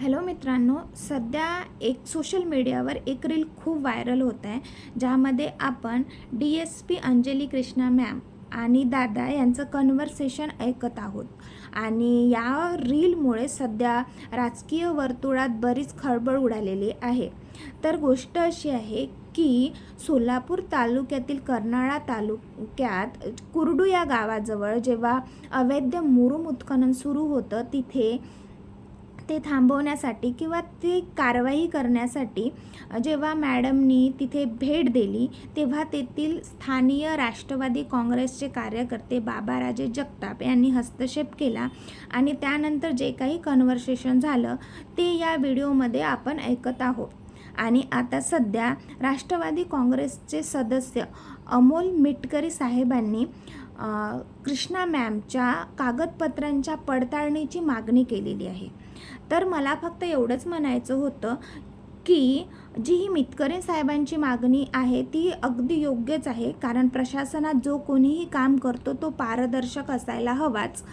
Hello मित्रांनो, सध्या एक सोशल मीडियावर एक रील खूप व्हायरल होत आहे, ज्यामध्ये आपण DSP अंजली कृष्णा मॅम आणि दादा यांचं कन्व्हर्सेशन ऐकत आहोत. आणि या रीलमुळे सध्या राजकीय वर्तुळात बरीच खळबळ उडालेली आहे. तर गोष्ट अशी आहे की सोलापूर तालुक्यातील कर्नाळा तालुक्यात कुरडू या गावाजवळ जेव्हा अवैध मुरुम उत्खनन सुरू होतं, तिथे ते थांबवण्यासाठी किंवा ती कारवाई करण्यासाठी जेव्हा मॅडमनी तिथे भेट दिली, तेव्हा तेथील स्थानीय राष्ट्रवादी काँग्रेसचे कार्यकर्ते बाबाराजे जगताप यांनी हस्तक्षेप केला आणि त्यानंतर जे काही कन्व्हर्सेशन झालं ते या व्हिडिओमध्ये आपण ऐकत आहोत. आणि आता सध्या राष्ट्रवादी काँग्रेसचे सदस्य अमोल मिटकरी साहेबांनी कृष्णा मॅमच्या कागदपत्रांच्या पडताळणीची मागणी केलेली आहे. तर मला फक्त एवढंच म्हणायचं होतं की जी ही मिटकरी साहेबांची मागणी आहे ती अगदी योग्यच आहे, कारण प्रशासनात जो कोणीही काम करतो तो पारदर्शक असायला हवाच.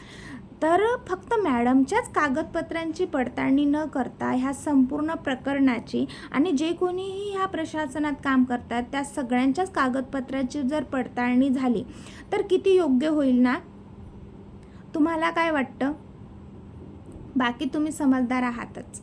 तर फक्त मॅडमच्याच कागदपत्रांची पडताळणी न करता ह्या संपूर्ण प्रकरणाची आणि जे कोणीही ह्या प्रशासनात काम करतात त्या सगळ्यांच्याच कागदपत्राची जर पडताळणी झाली तर किती योग्य होईल ना? तुम्हाला काय वाटतं? बाकी तुम्ही समजदार आहातच.